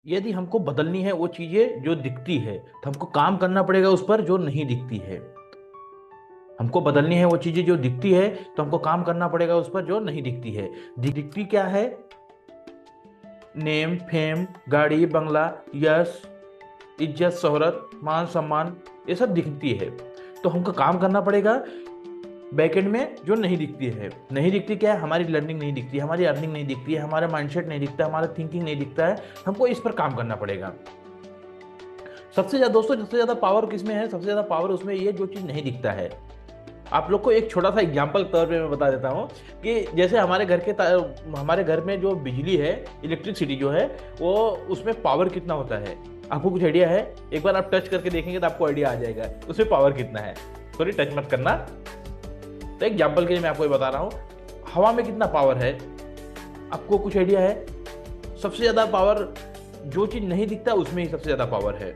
यदि हमको बदलनी है वो चीजें जो दिखती है तो हमको काम करना पड़ेगा उस पर जो नहीं दिखती है। हमको बदलनी है वो चीजें जो दिखती है तो हमको काम करना पड़ेगा उस पर जो नहीं दिखती है। दिखती क्या है? नेम, फेम, गाड़ी, बंगला, यश, इज्जत, शोहरत, मान सम्मान, ये सब दिखती है। तो हमको काम करना पड़ेगा बैकएंड में जो नहीं दिखती है। नहीं दिखती क्या है? हमारी लर्निंग नहीं दिखती है, हमारी अर्निंग नहीं दिखती है, हमारा माइंडसेट नहीं दिखता, हमारा थिंकिंग नहीं दिखता है। हमको इस पर काम करना पड़ेगा। सबसे ज्यादा दोस्तों, सबसे ज्यादा पावर किसमें है? सबसे ज्यादा पावर उसमें ये जो चीज नहीं दिखता है। आप लोग को एक छोटा सा एग्जांपल के तौर पे मैं बता देता हूँ कि जैसे हमारे घर में जो बिजली है, इलेक्ट्रिसिटी जो है, वो उसमें पावर कितना होता है? आपको कुछ आइडिया है? एक बार आप टच करके देखेंगे तो आपको आइडिया आ जाएगा उसमें पावर कितना है। सॉरी, टच मत करना। तो एग्जाम्पल के लिए मैं आपको ये बता रहा हूँ, हवा में कितना पावर है? आपको कुछ आइडिया है? सबसे ज्यादा पावर जो चीज नहीं दिखता उसमें ही सबसे ज्यादा पावर है।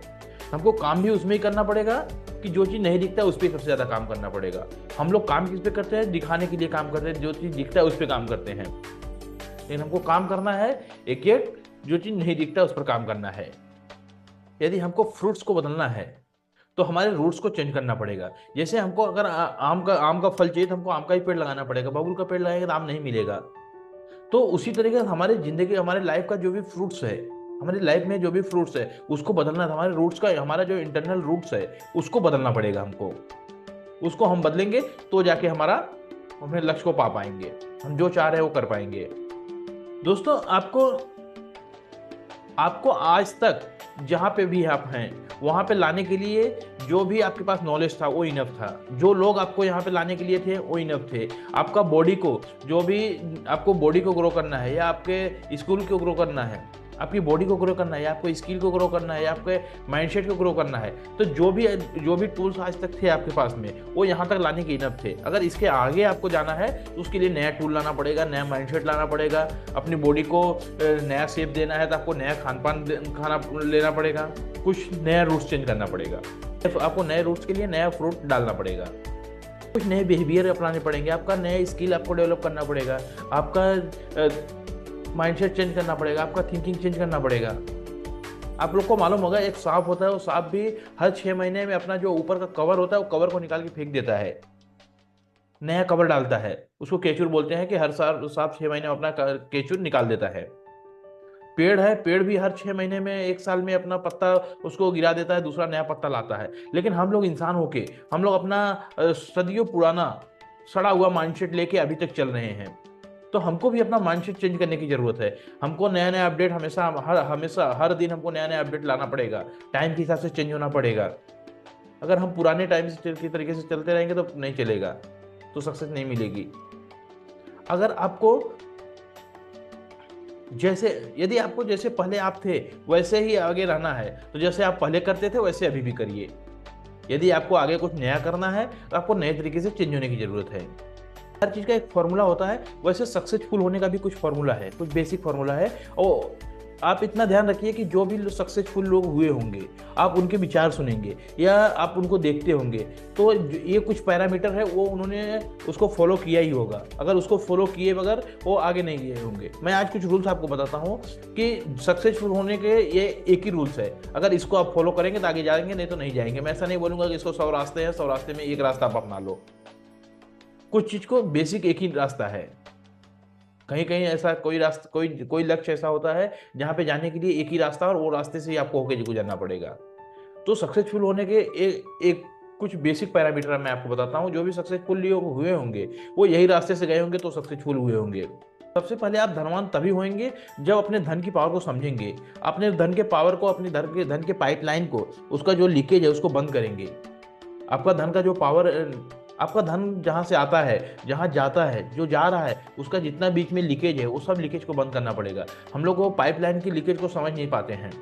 हमको काम भी उसमें ही करना पड़ेगा कि जो चीज नहीं दिखता उस पर सबसे ज्यादा काम करना पड़ेगा। हम लोग काम किस पे करते हैं? दिखाने के लिए काम करते हैं। जो चीज दिखता है उस पर काम करते हैं, लेकिन हमको काम करना है एक एक जो चीज नहीं दिखता उस पर काम करना है। यदि हमको फ्रूट्स को बदलना है तो हमारे रूट्स को चेंज करना पड़ेगा। जैसे हमको अगर आम का फल चाहिए तो हमको आम का ही पेड़ लगाना पड़ेगा। बबूल का पेड़ लगाएंगे तो आम नहीं मिलेगा। तो उसी तरीके से हमारे जिंदगी, हमारे लाइफ का जो भी फ्रूट्स है, हमारी लाइफ में जो भी फ्रूट्स है उसको बदलना था। हमारे रूट्स का, हमारा जो इंटरनल रूट्स है उसको बदलना पड़ेगा हमको। उसको हम बदलेंगे तो जाके हमारा अपने लक्ष्य को पा पाएंगे, हम जो चाह रहे हैं वो कर पाएंगे। दोस्तों, आपको आपको आज तक जहाँ पे भी आप हैं वहाँ पे लाने के लिए जो भी आपके पास नॉलेज था वो इनफ था। जो लोग आपको यहाँ पे लाने के लिए थे वो इनफ थे। आपका बॉडी को, जो भी आपको बॉडी को ग्रो करना है, या आपके स्कूल को ग्रो करना है, आपकी बॉडी को ग्रो करना है, या आपको स्किल को ग्रो करना है, या आपके माइंडसेट को ग्रो करना है, तो जो भी टूल्स आज तक थे आपके पास में वो यहाँ तक लाने के इनफ थे। अगर इसके आगे आपको जाना है तो उसके लिए नया टूल लाना पड़ेगा, नया माइंडसेट लाना पड़ेगा। अपनी बॉडी को नया शेप देना है तो आपको नया खाना लेना पड़ेगा। कुछ नया रूट्स चेंज करना पड़ेगा। आपको नए रूट्स के लिए नया फ्रूट डालना पड़ेगा। कुछ नए बिहेवियर अपनाने पड़ेंगे। आपका नया स्किल आपको डेवलप करना पड़ेगा। आपका माइंडसेट चेंज करना पड़ेगा। आपका थिंकिंग चेंज करना पड़ेगा। आप लोग को मालूम होगा, एक सांप होता है, वो सांप भी हर 6 महीने में अपना जो ऊपर का कवर होता है वो कवर को निकाल के फेंक देता है, नया कवर डालता है। उसको केचुर बोलते हैं कि हर साल सांप 6 महीने में अपना केचुर निकाल देता है। पेड़ है, पेड़ भी हर 6 महीने में, एक साल में अपना पत्ता उसको गिरा देता है, दूसरा नया पत्ता लाता है। लेकिन हम लोग इंसान होके हम लोग अपना सदियों पुराना सड़ा हुआ माइंडसेट लेके अभी तक चल रहे हैं। तो हमको भी अपना माइंडसेट चेंज करने की जरूरत है। हमको नया नया अपडेट हमेशा हर दिन हमको नया नया अपडेट लाना पड़ेगा। टाइम के हिसाब से चेंज होना पड़ेगा। अगर हम पुराने टाइम से की तरीके से चलते रहेंगे तो नहीं चलेगा, तो सक्सेस नहीं मिलेगी। अगर आपको यदि आपको जैसे पहले आप थे वैसे ही आगे रहना है तो जैसे आप पहले करते थे वैसे अभी भी करिए। यदि आपको आगे कुछ नया करना है तो आपको नए तरीके से चेंज होने की जरूरत है। हर चीज़ का एक फॉर्मूला होता है, वैसे सक्सेसफुल होने का भी कुछ फॉर्मूला है, कुछ बेसिक फॉर्मूला है। और आप इतना ध्यान रखिए कि जो भी सक्सेसफुल लोग हुए होंगे आप उनके विचार सुनेंगे या आप उनको देखते होंगे, तो ये कुछ पैरामीटर है वो उन्होंने उसको फॉलो किया ही होगा। अगर उसको फॉलो किए बगैर वो आगे नहीं गए होंगे। मैं आज कुछ रूल्स आपको बताता हूँ कि सक्सेसफुल होने के ये एक ही रूल्स है, अगर इसको आप फॉलो करेंगे तो आगे जाएंगे, नहीं तो नहीं जाएंगे। मैं ऐसा नहीं बोलूँगा कि इसको 100 रास्ते हैं, 100 रास्ते में एक रास्ता आप अपना लो। कुछ चीज को बेसिक एक ही रास्ता है। कहीं कहीं ऐसा कोई रास्ता, कोई लक्ष्य ऐसा होता है जहां पे जाने के लिए एक ही रास्ता और वो रास्ते से ही आपको होके गुजरना पड़ेगा। तो सक्सेसफुल होने के एक कुछ बेसिक पैरामीटर मैं आपको बताता हूँ। जो भी सक्सेसफुल लोग हुए होंगे वो यही रास्ते से गए होंगे तो सक्सेसफुल हुए होंगे। सबसे पहले आप धनवान तभी होंगे जब अपने धन की पावर को समझेंगे, अपने धन के पावर को, अपनी धन के पाइपलाइन को, उसका जो लीकेज है उसको बंद करेंगे। आपका धन का जो पावर, आपका धन जहाँ से आता है, जहाँ जाता है, जो जा रहा है, उसका जितना बीच में लीकेज है वो सब लीकेज को बंद करना पड़ेगा। हम लोग वो पाइपलाइन की लीकेज को समझ नहीं पाते हैं।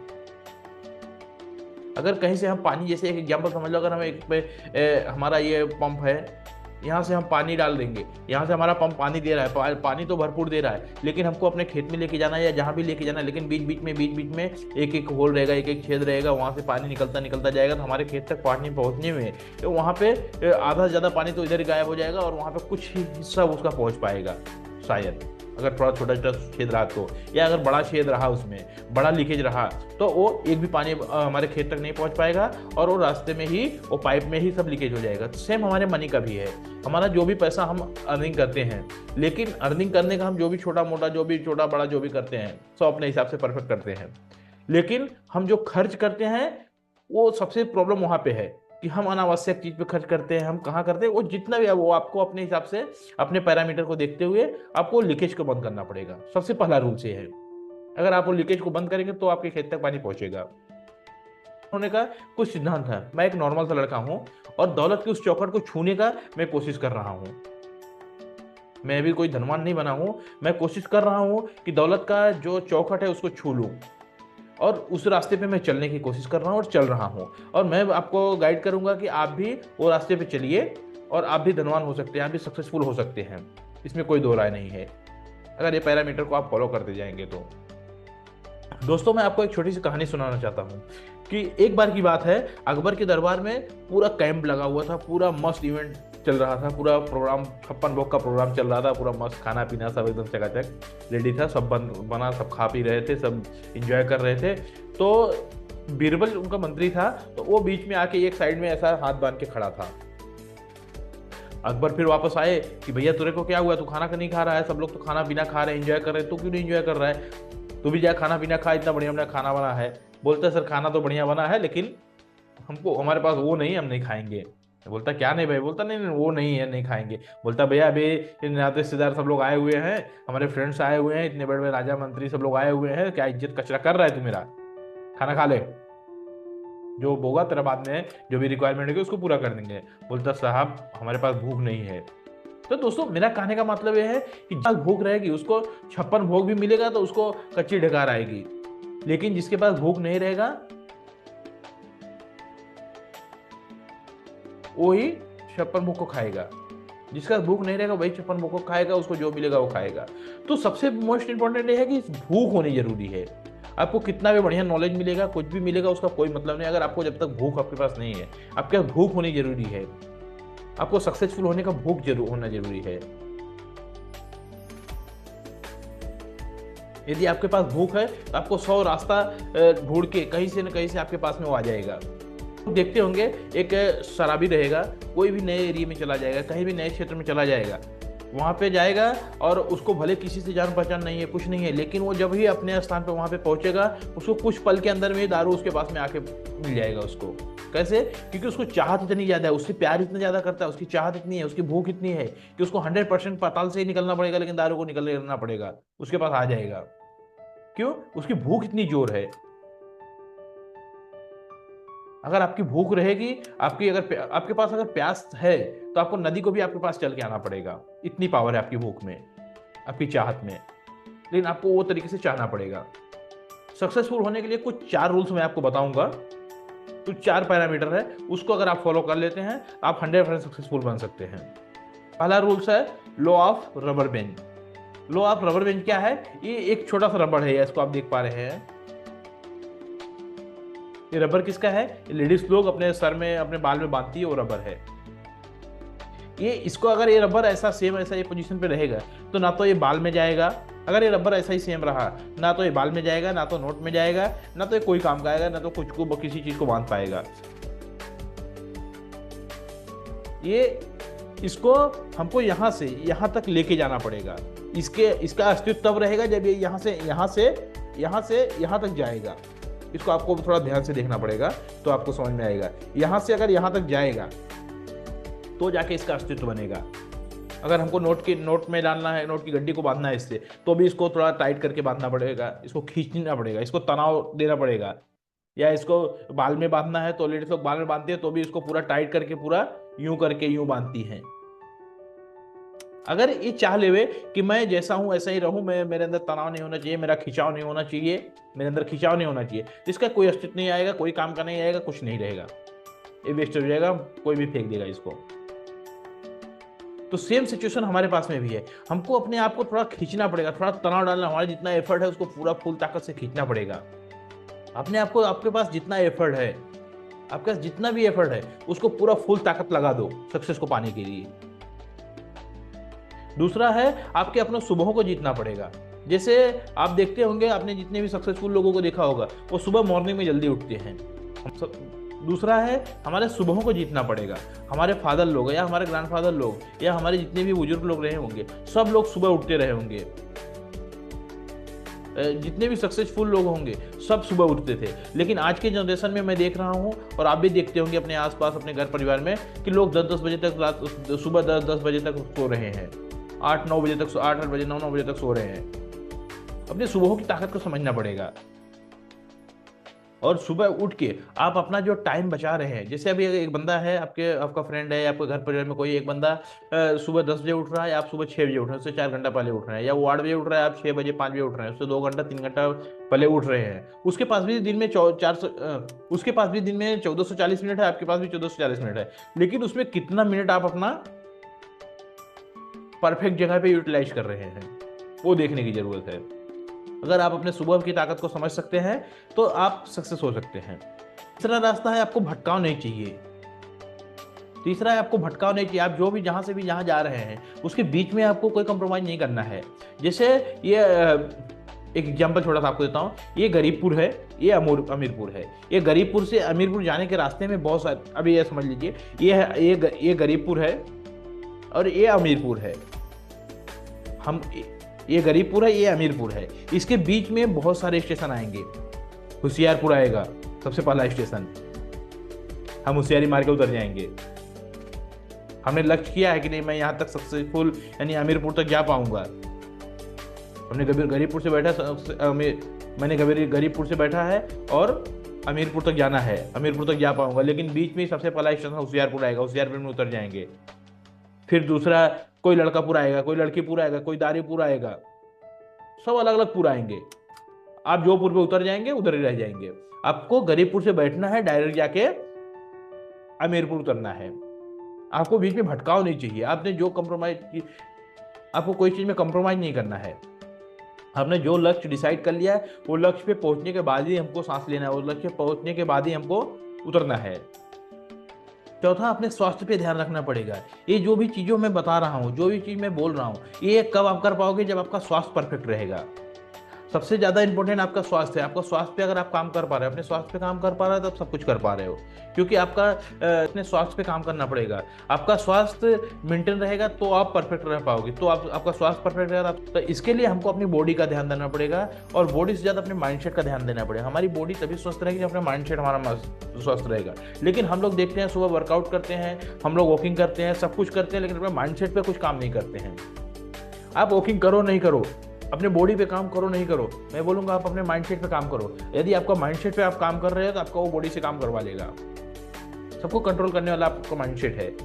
अगर कहीं से हम पानी, जैसे एक एग्जांपल समझ लो, अगर हम हमारा ये पंप है, यहाँ से हम पानी डाल देंगे, यहाँ से हमारा पंप पानी दे रहा है, पानी तो भरपूर दे रहा है, लेकिन हमको अपने खेत में लेके जाना है या जहाँ भी लेके जाना है, लेकिन बीच बीच में एक एक होल रहेगा, एक एक छेद रहेगा, वहाँ से पानी निकलता निकलता जाएगा। तो हमारे खेत तक पानी पहुँचने में तो वहाँ पे आधा से ज़्यादा पानी तो इधर ही गायब हो जाएगा और वहाँ पे कुछ ही हिस्सा उसका पहुँच पाएगा शायद। अगर थोड़ा छोटा छोटा छेद रहा तो, या अगर बड़ा छेद रहा उसमें, बड़ा लीकेज रहा, तो वो एक भी पानी हमारे खेत तक नहीं पहुंच पाएगा और वो रास्ते में ही, वो पाइप में ही सब लीकेज हो जाएगा। सेम हमारे मनी का भी है। हमारा जो भी पैसा हम अर्निंग करते हैं, लेकिन अर्निंग करने का हम जो भी छोटा मोटा, जो भी छोटा बड़ा जो भी करते हैं, सब अपने हिसाब से परफेक्ट करते हैं। लेकिन हम जो खर्च करते हैं, वो सबसे प्रॉब्लम वहां पे है कि हम अनावश्यक चीज पे खर्च करते हैं। हम कहाँ करते हैं, वो जितना भी है वो आपको अपने हिसाब से, अपने पैरामीटर को देखते हुए आपको लीकेज को बंद करना पड़ेगा। सबसे पहला रूल से है, अगर आप वो लीकेज को बंद करेंगे तो आपके खेत तक पानी पहुंचेगा। होने का कुछ सिद्धांत है। मैं एक नॉर्मल सा लड़का हूं और दौलत की उस चौखट को छूने का मैं कोशिश कर रहा हूं। मैं भी कोई धनवान नहीं बना हूं, मैं कोशिश कर रहा हूं कि दौलत का जो चौखट है उसको छू लूं, और उस रास्ते पे मैं चलने की कोशिश कर रहा हूं और चल रहा हूं। और मैं आपको गाइड करूंगा कि आप भी वो रास्ते पे चलिए और आप भी धनवान हो सकते हैं, आप भी सक्सेसफुल हो सकते हैं। इसमें कोई दो राय नहीं है, अगर ये पैरामीटर को आप फॉलो करते जाएंगे तो। दोस्तों, मैं आपको एक छोटी सी कहानी सुनाना चाहता हूँ कि एक बार की बात है, अकबर के दरबार में पूरा कैंप लगा हुआ था, पूरा मस्त इवेंट चल रहा था, पूरा प्रोग्राम 56 भोग का प्रोग्राम चल रहा था, पूरा मस्त खाना पीना सब एकदम चकाचक रेडी था, सब बना, सब खा पी रहे थे, सब इंजॉय कर रहे थे। तो बीरबल उनका मंत्री था, तो वो बीच में आके एक साइड में ऐसा हाथ बांध के खड़ा था। अकबर फिर वापस आए कि भैया तेरे को क्या हुआ, तू खाना नहीं खा रहा है, सब लोग तो खाना पीना खा रहे हैं, एंजॉय कर रहे हैं, तू क्यों नहीं एंजॉय कर रहा है, तू भी जा खाना पीना खा, इतना बढ़िया हमने खाना बना है। बोलता है सर खाना तो बढ़िया बना है, लेकिन हमको, हमारे पास वो नहीं, हम नहीं खाएंगे। बोलता क्या नहीं भाई, बोलता नहीं नहीं वो नहीं है, नहीं खाएंगे। बोलता भैया अभी नाते रिश्तेदार सब लोग आए हुए हैं, हमारे फ्रेंड्स आए हुए हैं, इतने बड़े बड़े राजा मंत्री सब लोग आए हुए हैं, क्या इज्जत कचरा कर रहा है तू मेरा, खाना खा ले, जो होगा तेरा बाद में जो भी रिक्वायरमेंट है उसको पूरा कर देंगे। बोलता साहब हमारे पास भूख नहीं है। तो दोस्तों, मेरा कहने का मतलब यह है कि जिसके पास भूख रहेगी उसको 56 भोग भी मिलेगा तो उसको कच्ची ढकार आएगी, लेकिन जिसके पास भूख नहीं रहेगा वही 56 भोग को खाएगा। जिसका भूख नहीं रहेगा वही 56 भोग को खाएगा, उसको जो मिलेगा वो खाएगा। तो सबसे मोस्ट इंपॉर्टेंट ये है कि भूख होनी जरूरी है। आपको कितना भी बढ़िया नॉलेज मिलेगा, कुछ भी मिलेगा, उसका कोई मतलब नहीं अगर आपको, जब तक भूख आपके पास नहीं है। आपके पास भूख होनी जरूरी है, आपको सक्सेसफुल होने का भूख जरूर होना जरूरी है। यदि आपके पास भूख है तो आपको 100 रास्ता ढूंढ के कहीं से न कहीं से आपके पास में वो आ जाएगा। देखते होंगे, एक शराबी रहेगा, कोई भी नए एरिया में चला जाएगा, कहीं भी नए क्षेत्र में चला जाएगा, वहाँ पे जाएगा और उसको भले किसी से जान पहचान नहीं है, कुछ नहीं है, लेकिन वो जब ही अपने स्थान पे वहाँ पे पहुंचेगा, उसको कुछ पल के अंदर में दारू उसके पास में आके मिल जाएगा उसको। कैसे? क्योंकि उसको चाहत इतनी ज़्यादा है, उससे प्यार इतना ज़्यादा करता है, उसकी चाहत इतनी है, उसकी भूख इतनी है कि उसको 100% पाताल से ही निकलना पड़ेगा, लेकिन दारू को निकलना पड़ेगा, उसके पास आ जाएगा। क्यों? उसकी भूख इतनी जोर है। अगर आपकी भूख रहेगी, आपके पास अगर प्यास है, तो आपको नदी को भी आपके पास चल के आना पड़ेगा, इतनी पावर है आपकी भूख में, आपकी चाहत में। लेकिन आपको वो तरीके से चाहना पड़ेगा। सक्सेसफुल होने के लिए कुछ 4 रूल्स मैं आपको बताऊंगा, तो 4 पैरामीटर है, उसको अगर आप फॉलो कर लेते हैं आप 100% सक्सेसफुल बन सकते हैं। पहला रूल्स है law of rubber band. Law of rubber band क्या है? ये एक छोटा सा रबर है, इसको आप देख पा रहे हैं। ये रबर किसका है? लेडीज लोग अपने सर में, अपने बाल में बांधती है, वो रबर है ये। इसको अगर ये रबर ऐसा सेम ऐसा ये पोजीशन पे रहेगा तो ना तो ये बाल में जाएगा, अगर ये रबर ऐसा ही सेम रहा, ना तो ये बाल में जाएगा, ना तो नोट में जाएगा, ना तो ये कोई काम का आएगा, ना तो कुछ को किसी चीज को बांध पाएगा। ये इसको हमको यहाँ से यहाँ तक लेके जाना पड़ेगा। इसका अस्तित्व तब रहेगा जब ये यहाँ से यहाँ तक जाएगा। इसको आपको थोड़ा ध्यान से देखना पड़ेगा तो आपको समझ में आएगा। यहाँ से अगर यहाँ तक जाएगा तो जाके इसका अस्तित्व बनेगा। अगर हमको नोट में डालना है, नोट की गड्डी को बांधना है इससे, तो भी इसको थोड़ा टाइट करके बांधना पड़ेगा, इसको खींचना पड़ेगा, इसको तनाव देना पड़ेगा। या इसको बाल में बांधना है तो लेडीज लोग बाल में बांधती है, तो भी इसको पूरा टाइट करके पूरा यूं करके यूं बांधती हैं। अगर ये चाह लेवे कि मैं जैसा हूं ऐसा ही रहूं, मैं, मेरे अंदर तनाव नहीं होना चाहिए, मेरा खिंचाव नहीं होना चाहिए, मेरे अंदर खिंचाव नहीं होना चाहिए, तो इसका कोई अस्तित्व नहीं आएगा, कोई काम का नहीं आएगा, कुछ नहीं रहेगा, ये वेस्ट हो जाएगा, कोई भी फेंक देगा इसको। तो सेम सिचुएशन हमारे पास में भी है। हमको अपने आप को थोड़ा खींचना पड़ेगा, थोड़ा तनाव डालना, हमारा जितना एफर्ट है उसको पूरा फुल ताकत से खींचना पड़ेगा। अपने आप को, आपके पास जितना एफर्ट है, आपके पास जितना भी एफर्ट है, उसको पूरा फुल ताकत लगा दो सक्सेस को पाने के लिए। दूसरा है आपके अपने सुबहों को जीतना पड़ेगा। जैसे आप देखते होंगे, आपने जितने भी सक्सेसफुल लोगों को देखा होगा वो सुबह मॉर्निंग में जल्दी उठते हैं। दूसरा है हमारे सुबहों को जीतना पड़ेगा। हमारे फादर लोग या हमारे ग्रैंडफादर लोग या हमारे जितने भी बुजुर्ग लोग रहे होंगे, सब लोग सुबह उठते रहे होंगे। जितने भी सक्सेसफुल लोग होंगे सब सुबह उठते थे। लेकिन आज के जनरेशन में मैं देख रहा हूँ, और आप भी देखते होंगे अपने आसपास अपने घर परिवार में, कि लोग 10-10 बजे तक रात, सुबह 10-10 बजे तक सो रहे हैं, 8-9 बजे तक, 8-8 बजे 9-9 बजे तक सो रहे हैं। अपनी सुबह की ताकत को समझना पड़ेगा। और सुबह उठ के आप अपना जो टाइम बचा रहे हैं, जैसे अभी एक बंदा है आपका फ्रेंड है, आपके घर परिवार में कोई एक बंदा सुबह 10 बजे उठ रहा है, आप सुबह 6 बजे उठ रहे हैं, उससे 4 घंटा पहले उठ रहे हैं, या वो 8 बजे उठ रहा है, आप 6 बजे 5 बजे उठ रहे हैं, उससे 2 घंटा 3 घंटा पहले उठ रहे हैं। उसके पास भी दिन में 1440 मिनट है, आपके पास भी 1440 मिनट है, लेकिन उसमें कितना मिनट आप अपना परफेक्ट जगह पे यूटिलाइज कर रहे हैं, वो देखने की जरूरत है। अगर आप अपने सुबह की ताकत को समझ सकते हैं तो आप सक्सेस हो सकते हैं। तीसरा रास्ता है आपको भटकाव नहीं चाहिए। तीसरा है आपको भटकाव नहीं चाहिए। आप जो भी जहां से भी जहां जा रहे हैं उसके बीच में आपको कोई कंप्रोमाइज नहीं करना है। जैसे ये एक एग्जांपल छोटा सा आपको देता हूँ। ये गरीबपुर है, ये अमीरपुर है। ये गरीबपुर से अमीरपुर जाने के रास्ते में बहुत सारे, अभी ये समझ लीजिए, ये गरीबपुर है और ये अमीरपुर है। ये गरीबपुर है, ये अमीरपुर है। इसके बीच में बहुत सारे स्टेशन आएंगे। होशियारपुर आएगा सबसे पहला स्टेशन, हम होशियारी मार के उतर जाएंगे। हमने लक्ष्य किया है कि नहीं, मैं यहाँ तक सक्सेसफुल यानी अमीरपुर तक जा पाऊंगा। हमने गरीबपुर से बैठा, मैंने गरीबपुर से बैठा है और अमीरपुर तक जाना है, अमीरपुर तक जा पाऊंगा। लेकिन बीच में सबसे पहला स्टेशन होशियारपुर आएगा, होशियारपुर में उतर जाएंगे। फिर दूसरा कोई लड़कापुर आएगा, कोई लड़कीपुर आएगा, कोई दारीपुर आएगा, सब अलग अलग पुर आएंगे। आप जो पुर पे उतर जाएंगे उधर ही रह जाएंगे। आपको गरीबपुर से बैठना है, डायरेक्ट जाके अमीरपुर उतरना है। आपको बीच में भटकाव नहीं चाहिए। आपने जो कंप्रोमाइज की, आपको कोई चीज में कंप्रोमाइज नहीं करना है। आपने जो लक्ष्य डिसाइड कर लिया है, वो लक्ष्य पे पहुंचने के बाद ही हमको सांस लेना है, वो लक्ष्य पहुंचने के बाद ही हमको उतरना है। चौथा, अपने स्वास्थ्य पे ध्यान रखना पड़ेगा। ये जो भी चीज़ों में बता रहा हूँ, जो भी चीज़ मैं बोल रहा हूँ, ये कब आप कर पाओगे, जब आपका स्वास्थ्य परफेक्ट रहेगा। सबसे ज़्यादा इंपॉर्टेंट आपका स्वास्थ्य है। आपका स्वास्थ्य पे अगर आप काम कर पा रहे हो, अपने स्वास्थ्य पे काम कर पा रहे हो, तो आप सब कुछ कर पा रहे हो। क्योंकि आपका अपने स्वास्थ्य पे काम करना पड़ेगा। आपका स्वास्थ्य मेंटेन रहेगा तो आप परफेक्ट रह पाओगे। तो आपका स्वास्थ्य परफेक्ट रहेगा, तो इसके लिए हमको अपनी बॉडी का ध्यान देना पड़ेगा, और बॉडी से ज़्यादा अपने माइंडसेट का ध्यान देना पड़ेगा। हमारी बॉडी तभी स्वस्थ रहेगी जब अपना माइंडसेट हमारा स्वस्थ रहेगा। लेकिन हम लोग देखते हैं, सुबह वर्कआउट करते हैं, हम लोग वॉकिंग करते हैं, सब कुछ करते हैं, लेकिन अपने माइंडसेट पे कुछ काम नहीं करते हैं। आप वॉकिंग करो नहीं करो, अपने बॉडी पे काम करो नहीं करो, मैं बोलूँगा आप अपने माइंडसेट पे काम करो। यदि आपका माइंडसेट पे आप काम कर रहे हो तो आपका वो बॉडी से काम करवा लेगा। सबको कंट्रोल करने वाला आपका माइंडसेट है।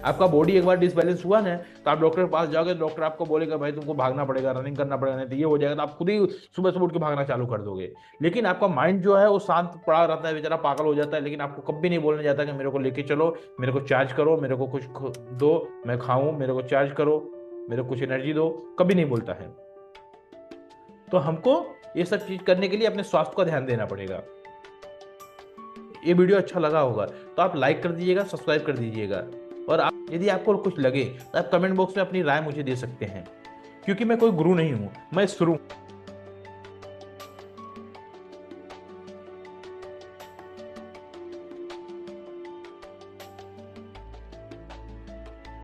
आपका बॉडी एक बार डिसबैलेंस हुआ ना, तो आप डॉक्टर के पास जाओगे, डॉक्टर आपको बोलेगा भाई तुमको भागना पड़ेगा, रनिंग करना पड़ेगा, नहीं तो ये हो जाएगा, तो आप खुद ही सुबह सुबह उठ के भागना चालू कर दोगे। लेकिन आपका माइंड जो है वो शांत पड़ा रहता है, बेचारा पागल हो जाता है, लेकिन आपको कभी नहीं बोलने जाता कि मेरे को लेके चलो, मेरे को चार्ज करो, मेरे को कुछ दो, मैं खाऊं, मेरे को चार्ज करो, मेरे को कुछ एनर्जी दो, कभी नहीं बोलता है। तो हमको ये सब चीज करने के लिए अपने स्वास्थ्य का ध्यान देना पड़ेगा। ये वीडियो अच्छा लगा होगा तो आप लाइक कर दीजिएगा, सब्सक्राइब कर दीजिएगा, और यदि आपको कुछ लगे तो आप कमेंट बॉक्स में अपनी राय मुझे दे सकते हैं। क्योंकि मैं कोई गुरु नहीं हूँ, मैं शुरू